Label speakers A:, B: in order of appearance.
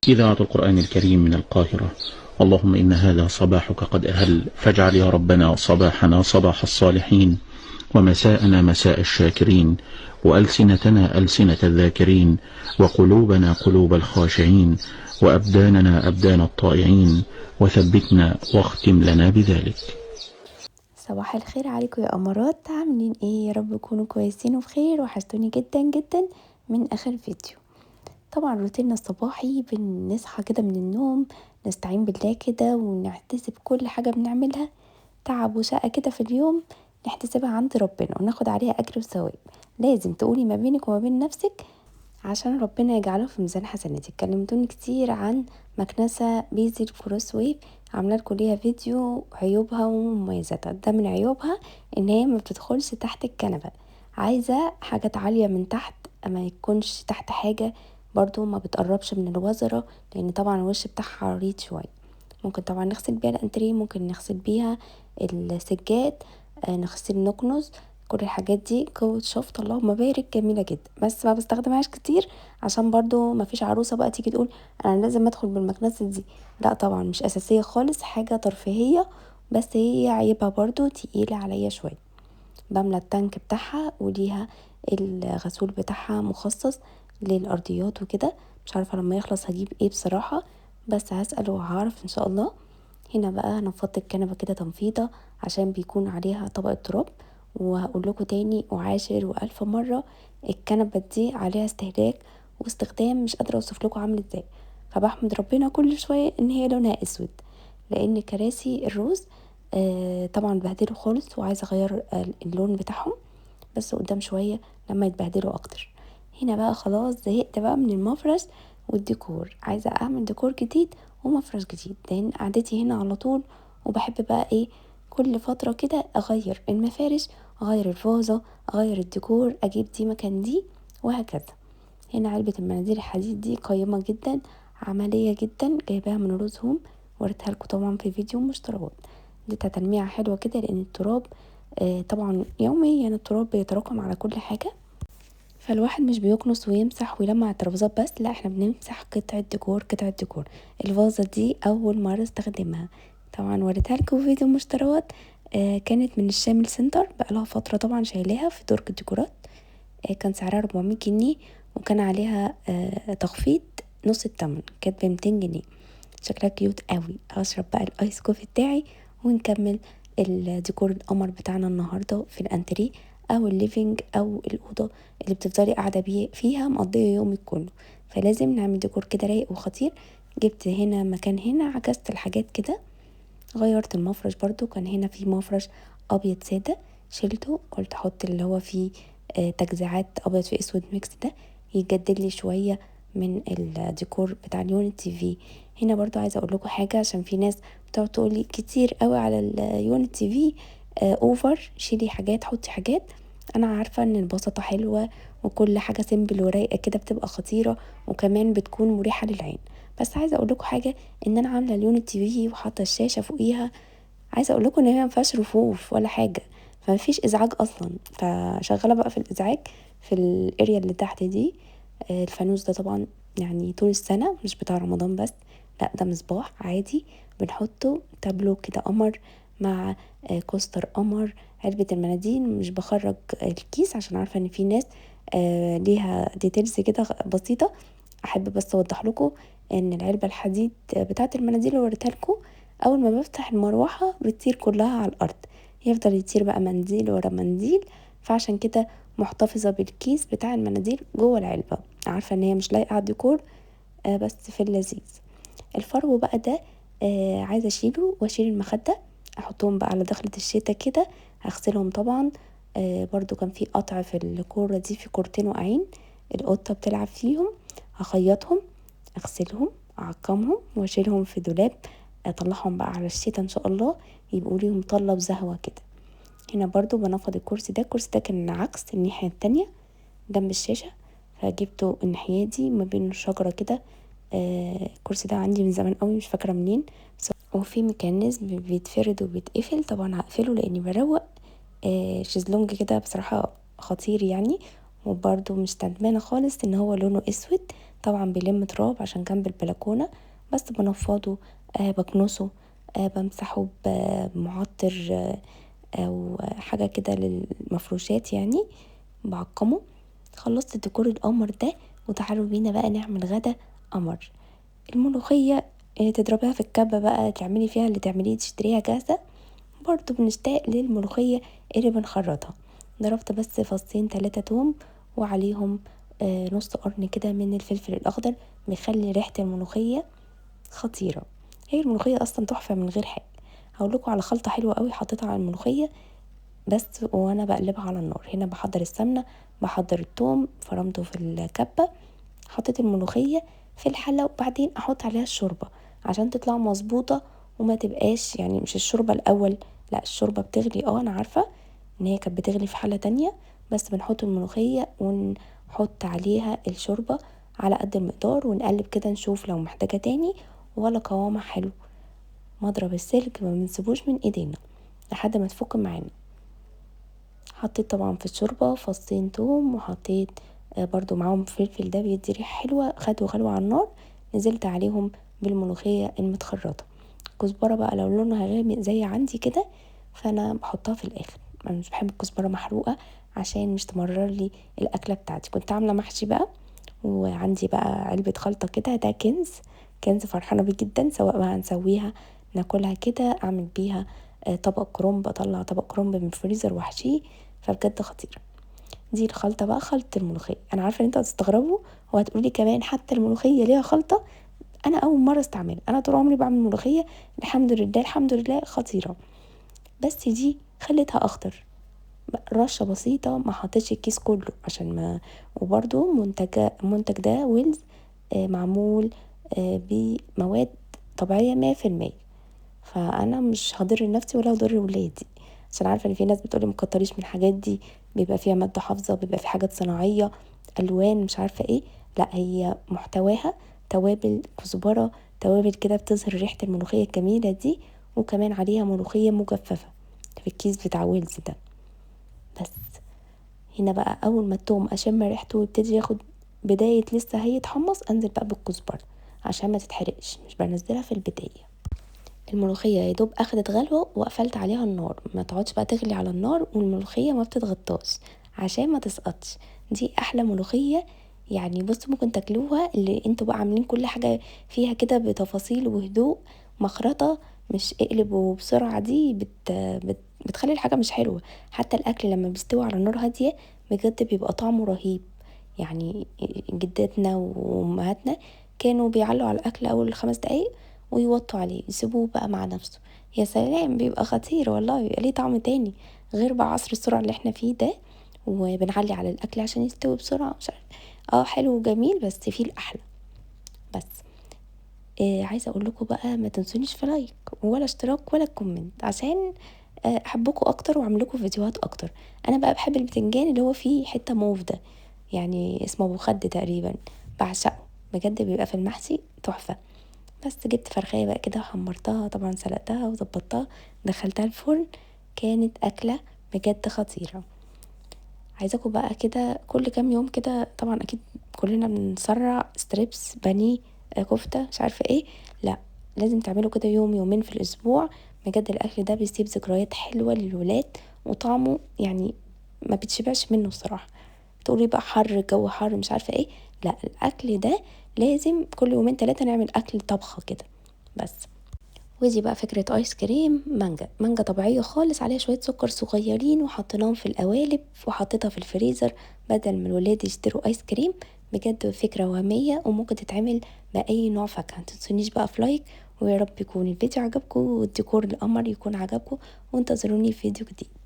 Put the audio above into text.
A: إذاعة القرآن الكريم من القاهرة. اللهم إن هذا صباحك قد أهل، فاجعل يا ربنا صباحنا صباح الصالحين، ومساءنا مساء الشاكرين، وألسنتنا ألسنة الذاكرين، وقلوبنا قلوب الخاشعين، وأبداننا أبدان الطائعين، وثبتنا واختم لنا بذلك.
B: صباح الخير عليكم يا أمارات، عاملين ايه؟ يا رب تكونوا كويسين وبخير. وحشتوني جدا جدا من آخر فيديو. طبعا روتيننا الصباحي بنصحى كده من النوم، نستعين بالله كده ونحتسب كل حاجة بنعملها، تعب وشقة كده في اليوم نحتسبها عند ربنا وناخد عليها أجر وثواب. لازم تقولي ما بينك وما بين نفسك عشان ربنا يجعله في ميزان حسناتك. كلمتوني كتير عن مكنسة بيزي كروس ويف، عامله لكم ليها فيديو عيوبها ومميزاتها. ده من عيوبها ان هي ما بتدخلش تحت الكنبه، عايزه حاجات عاليه من تحت، ما يكونش تحت حاجه، برضو ما بتقربش من الوزره لان طبعا الوش بتاعها عريض شويه. ممكن طبعا نغسل بيها الانتريه، ممكن نغسل بيها السجاد، نغسل نكنس، كل الحاجات دي قوة شفط اللهم بارك جميلة جدا. بس ما بستخدمهاش كتير عشان برضو ما فيش عروسة بقى تيجي تقول انا لازم ادخل بالمكنسة دي. لا طبعا مش اساسية خالص، حاجة ترفيهية، بس هي عيبها برضو تقيلة عليا شوية. بملى التانك بتاعها وليها الغسول بتاعها مخصص للارضيات وكده. مش عارفة لما يخلص هجيب ايه بصراحة، بس هسأل وهعرف ان شاء الله. هنا بقى نفضت الكنبة كده تنفيضة عشان بيكون عليها طبقة تراب. وهقول لكم تاني وعاشر والف مرة، الكنبة دي عليها استهلاك واستخدام مش قادرة اوصف لكم عامل ازاي. فبحمد ربنا كل شوية ان هي لونها اسود، لان كراسي الروز طبعا بهدلوا خالص وعايزة اغير اللون بتاعهم، بس قدام شوية لما يتبهدلوا اكتر. هنا بقى خلاص زهقت بقى من المفرش والديكور، عايزة اعمل ديكور جديد ومفرش جديد، لان قعدتي هنا على طول. وبحب بقى ايه، كل فترة كده اغير المفارش، اغير الفازة، اغير الديكور، اجيب دي مكان دي، وهكذا. هنا علبة المناديل الحديد دي قيمة جدا، عملية جدا، جايباها من روز هوم، وريتها لكم طبعا في فيديو مشتريات. اديتها تلميعة حلوة كده لان التراب طبعا يوميا التراب بيتراكم على كل حاجة، فالواحد مش بيكنس ويمسح ويلمع الترابيزات بس، لا احنا بنمسح قطعة ديكور قطعة ديكور. الفازة دي اول مرة استخدمها، طبعا وريتها لكم في فيديو مشتريات. كانت من الشامل سنتر، بقالها فترة طبعا شايلاها في درج الديكورات. كان سعرها 400 جنيه، وكان عليها تخفيض نص التمن، كانت ب200 جنيه. شكلها كيوت قوي. هشرب بقى الايس كوفي بتاعي ونكمل الديكور القمر بتاعنا النهارده في الانتريه او الليفينج او الاوضه اللي بتفضلي قاعده بيه فيها مقضيه يومك كله. فلازم نعمل ديكور كده رايق وخطير. جبت هنا مكان، هنا عكست الحاجات كده، غيرت المفرش برضو. كان هنا في مفرش ابيض ساده، شلته، قلت احط اللي هو فيه تجزيعات ابيض في اسود ميكس، ده يجدد لي شويه من الديكور بتاع اليونت تي في. هنا برضو عايزه اقول لكم حاجه، عشان في ناس بتقعد تقول لي كتير قوي على اليونت تي في اوفر، شيلي حاجات حطي حاجات. انا عارفه ان البساطه حلوه وكل حاجه سيمبل ورايقه كده بتبقى خطيره، وكمان بتكون مريحه للعين. بس عايزه اقول لكم حاجه، ان انا عامله اليونت تي في وحاطه الشاشه فوقيها. عايزه اقول لكم ان هي ما فيهاش رفوف ولا حاجه، فما فيش ازعاج اصلا. فشغاله بقى في الازعاج في الاريا اللي تحت دي. الفانوس ده طبعا يعني طول السنه، مش بتاع رمضان بس، لا ده مصباح عادي بنحطه، تابلو كده قمر مع كوستر قمر. علبه المناديل مش بخرج الكيس عشان عارفه ان في ناس ليها ديتيلز كده بسيطه. احب بس اوضح لكم ان العلبه الحديد بتاعه المناديل اللي وريتها لكم، اول ما بفتح المروحه بتطير كلها على الارض، يفضل يطير بقى منديل ورا منديل. فعشان كده محتفظه بالكيس بتاع المناديل جوه العلبه، عارفه ان هي مش لايقه على الديكور بس في اللذيذ. الفرو بقى ده عايزه اشيله واشيل المخده، احطهم بقى على دخلة الشتا كده، هغسلهم طبعا. برضو كان في قطع في الكوره دي، في كورتين واقعين القطه بتلعب فيهم، هخيطهم، اغسلهم، اعقمهم واشيلهم في دولاب، اطلعهم بقى على الشتا ان شاء الله يبقوا ليهم طلة زهوة كده. هنا برضو بنفض الكرسي ده، الكرسي ده كان عكس الناحية التانية جنب الشاشة، فجبته الناحية دي ما بين الشجرة كده. الكرسي ده عندي من زمان قوي، مش فاكرة منين، وفي ميكانيزم بيتفرد وبيتقفل، طبعا هقفله لاني بروق. شيزلونج كده بصراحة خطير يعني، وبرده مش ندمانة خالص ان هو لونه اسود. طبعا بيلم تراب عشان جنب البلكونة، بس بنفضه، بكنسه، بمسحه بمعطر او حاجة كده للمفروشات يعني، بعقمه. خلصت ديكور القمر ده، وتعالوا بينا بقى نعمل غدا قمر. الملوخية تضربيها في الكبة بقى، تعملي فيها اللي تعمليه، تشتريها جاهزة. برضو بنشتاق للملوخية اللي بنخرطها. ضربت بس فصين 3 توم، وعليهم نص قرن كده من الفلفل الأخضر، بيخلي ريحة الملوخية خطيرة. هي الملوخية أصلا تحفة من غير حاجة. هقولكوا على خلطة حلوة قوي حطيتها على الملوخية بس وانا بقلبها على النار. هنا بحضر السمنة، بحضر التوم فرمته في الكبة، حطيت الملوخية في الحلة، وبعدين احط عليها الشوربة عشان تطلع مظبوطة، وما تبقاش يعني مش الشوربة الاول، لا الشوربة بتغلي. انا عارفة ان هي كانت بتغلي في حلة تانية، بس بنحط الملوخية ونحط عليها الشوربة على قد المقدار، ونقلب كده نشوف لو محتاجة تاني ولا قوامها حلو. مضرب السلك ما بنسيبوش من ايدينا لحد ما تفك معانا. حطيت طبعا في الشوربة فصين توم، وحطيت برضو معاهم فلفل، ده بيدي ريحة حلوة. خدوا غلوة على النار، نزلت عليهم بالملوخية المتخرطة. كزبرة بقى لو لونها غامق زي عندي كده فانا بحطها في الاخر، انا مش بحب الكزبرة محروقة عشان مش تمرر لي الاكلة بتاعتي. كنت عاملة محشي بقى، وعندي بقى علبة خلطة كده، ده كنز كنز فرحانة بيه جدا. سواء بقى هنسويها ناكلها كده، اعمل بيها طبق كرنب، اطلع طبق كرنب من الفريزر واحشيه، فبجد خطيرة. دي الخلطة بقى، خلطة الملوخية. انا عارفة ان انتوا هتستغربوا وهتقولي كمان حتى الملوخية ليها خلطة. انا اول مرة استعملها، انا طول عمري بعمل ملوخية الحمد لله الحمد لله خطيرة، بس دي خليتها اخضر، رشة بسيطة، ما حطيتش الكيس كله عشان ما. وبرضو المنتج ده ويلز، معمول بمواد طبيعية 100%، فانا مش هضر نفسي ولا هضر ولادي، عشان عارفه ان في ناس بتقولي مكتريش من الحاجات دي، بيبقى فيها ماده حافظه، بيبقى في حاجات صناعيه، الوان مش عارفه ايه. لا، هي محتواها توابل، كزبره، توابل كده بتظهر ريحه الملوخيه الجميله دي، وكمان عليها ملوخيه مجففه في الكيس بتاع ويلز ده. بس هنا بقى اول ما التوم اشم ريحته ويبتدي ياخد بدايه لسه هيتحمص، انزل بقى بالكزبره عشان ما تتحرقش، مش بنزلها في البدايه. الملوخية يا دوب اخدت غلوة وقفلت عليها النار، ما تقعدش بقى تغلي على النار، والملوخية ما بتتغطاش عشان ما تسقطش. دي احلى ملوخية يعني. بصوا ممكن تاكلوها اللي انتوا بقى عاملين كل حاجة فيها كده بتفاصيل وهدوء، مخرطة مش اقلب وبسرعة، دي بتخلي الحاجة مش حلوة. حتى الاكل لما بيستوي على نار هادية بجد بيبقى طعمه رهيب. يعني جداتنا وامهاتنا كانوا بيعلوا على الاكل اول 5 دقايق ويوطوا عليه، يسيبوه بقى مع نفسه. يا سلام، بيبقى خطير والله، بيبقى ليه طعم تاني غير بقى عصر السرعة اللي احنا فيه ده، وبنعلي على الاكل عشان يستوي بسرعة. مش عارف، حلو وجميل، بس فيه الاحلى. بس عايزه اقول لكم بقى ما تنسونيش في لايك ولا اشتراك ولا كومنت، عشان احبكم اكتر واعمل لكم فيديوهات اكتر. انا بقى بحب البتنجان اللي هو فيه حته موف ده، يعني اسمه ابو خد تقريبا، بعشقه بجد، بيبقى في المحشي تحفه. بس جبت فرخية بقى كده وحمرتها، طبعا سلقتها وظبطتها، دخلتها الفرن، كانت أكلة بجد خطيرة. عايزاكم بقى كده كل كام يوم كده، طبعا أكيد كلنا بنسرع ستريبس، بانيه، كفتة، مش عارفة ايه، لا لازم تعملوا كده يوم يومين في الأسبوع. بجد الأكل ده بيسيب ذكريات حلوة للولاد، وطعمه يعني ما بتشبعش منه الصراحة. تقولي بقى حر، الجو حر، مش عارفة ايه، لا الأكل ده لازم كل يومين 3 نعمل أكل طبخة كده. بس ودي بقى فكرة ايس كريم مانجا، مانجا طبيعية خالص، عليها شوية سكر صغيرين، وحطيناهم في القوالب وحطيتها في الفريزر بدل ما الولاد يشتروا ايس كريم. بجد فكرة وهمية، وممكن تتعمل بأي نوع فاكهة. متنسونيش بقى في لايك، ويا رب يكون الفيديو عجبكم والديكور القمر يكون عجبكم، وانتظروني في فيديو جديد.